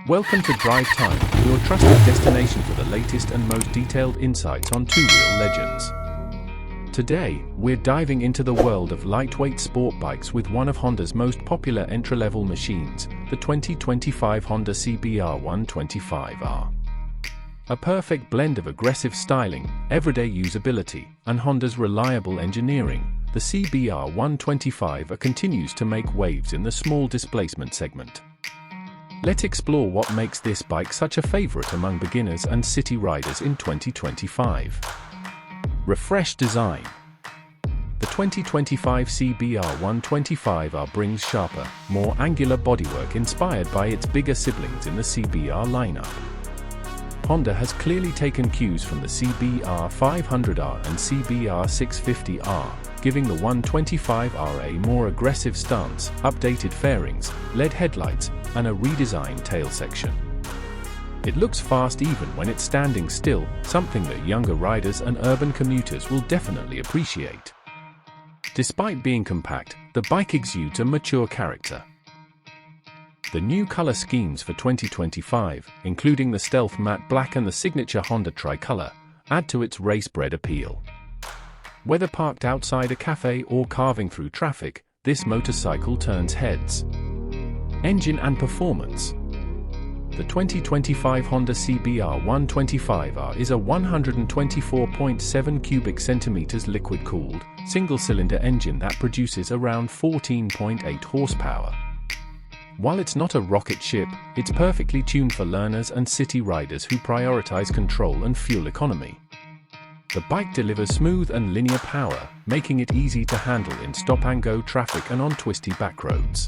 Welcome to Drive Time, your trusted destination for the latest and most detailed insights on two-wheel legends. Today, we're diving into the world of lightweight sport bikes with one of Honda's most popular entry-level machines, the 2025 Honda CBR 125R. A perfect blend of aggressive styling, everyday usability, and Honda's reliable engineering, the CBR 125R continues to make waves in the small displacement segment. Let's explore what makes this bike such a favorite among beginners and city riders in 2025. Refreshed design. The 2025 CBR 125R brings sharper, more angular bodywork inspired by its bigger siblings in the CBR lineup. Honda has clearly taken cues from the CBR 500R and CBR 650R, giving the 125R a more aggressive stance, updated fairings, LED headlights, and a redesigned tail section. It looks fast even when it's standing still, something that younger riders and urban commuters will definitely appreciate. Despite being compact, the bike exudes a mature character. The new color schemes for 2025, including the stealth matte black and the signature Honda tricolor, add to its race-bred appeal. Whether parked outside a cafe or carving through traffic, this motorcycle turns heads. Engine and performance. The 2025 Honda CBR 125R is a 124.7 cubic centimeters liquid-cooled, single-cylinder engine that produces around 14.8 horsepower. While it's not a rocket ship, it's perfectly tuned for learners and city riders who prioritize control and fuel economy. The bike delivers smooth and linear power, making it easy to handle in stop-and-go traffic and on twisty back roads.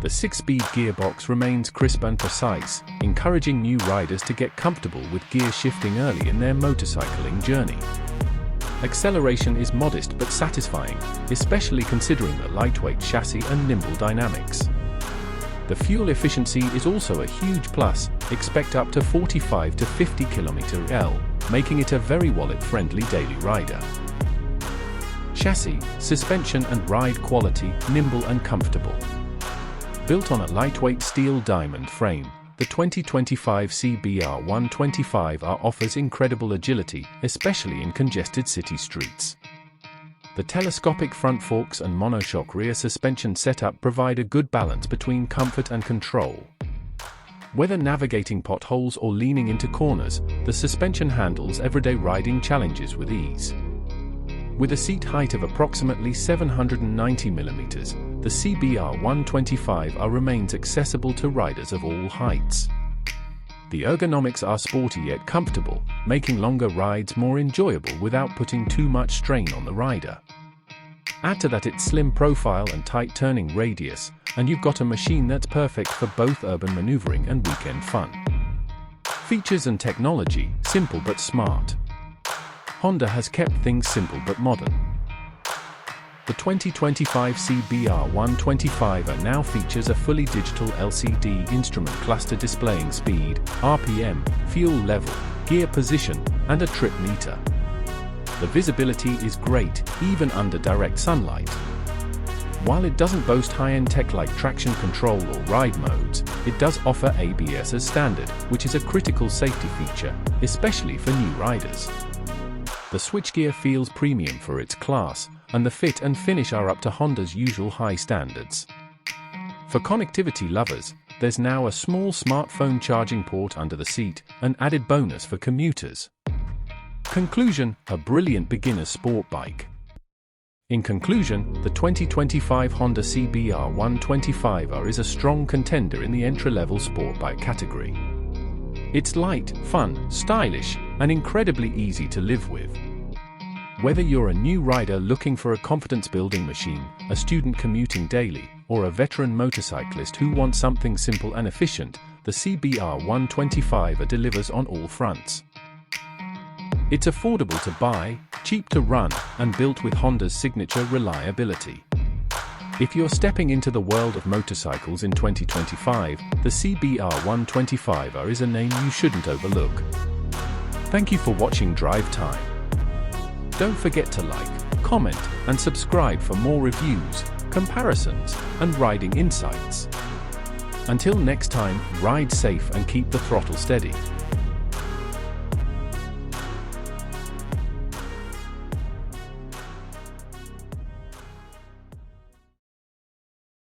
The 6-speed gearbox remains crisp and precise, encouraging new riders to get comfortable with gear shifting early in their motorcycling journey. Acceleration is modest but satisfying, especially considering the lightweight chassis and nimble dynamics. The fuel efficiency is also a huge plus, expect up to 45 to 50 km/h, making it a very wallet-friendly daily rider. Chassis, suspension and ride quality, nimble and comfortable. Built on a lightweight steel diamond frame, the 2025 CBR 125R offers incredible agility, especially in congested city streets. The telescopic front forks and monoshock rear suspension setup provide a good balance between comfort and control. Whether navigating potholes or leaning into corners, the suspension handles everyday riding challenges with ease. With a seat height of approximately 790 mm, the CBR 125R remains accessible to riders of all heights. The ergonomics are sporty yet comfortable, making longer rides more enjoyable without putting too much strain on the rider. Add to that its slim profile and tight turning radius, and you've got a machine that's perfect for both urban maneuvering and weekend fun. Features and technology, simple but smart. Honda has kept things simple but modern. The 2025 CBR 125R now features a fully digital LCD instrument cluster displaying speed, RPM, fuel level, gear position, and a trip meter. The visibility is great, even under direct sunlight. While it doesn't boast high-end tech like traction control or ride modes, it does offer ABS as standard, which is a critical safety feature, especially for new riders. The switchgear feels premium for its class, and the fit and finish are up to Honda's usual high standards. For connectivity lovers, there's now a small smartphone charging port under the seat, an added bonus for commuters. Conclusion: a brilliant beginner sport bike. In conclusion, the 2025 Honda CBR 125R is a strong contender in the entry-level sport bike category. It's light, fun, stylish, and incredibly easy to live with. Whether you're a new rider looking for a confidence-building machine, a student commuting daily, or a veteran motorcyclist who wants something simple and efficient, the CBR 125R delivers on all fronts. It's affordable to buy, cheap to run, and built with Honda's signature reliability. If you're stepping into the world of motorcycles in 2025, the CBR 125R is a name you shouldn't overlook. Thank you for watching Drive Time. Don't forget to like, comment, and subscribe for more reviews, comparisons, and riding insights. Until next time, ride safe and keep the throttle steady.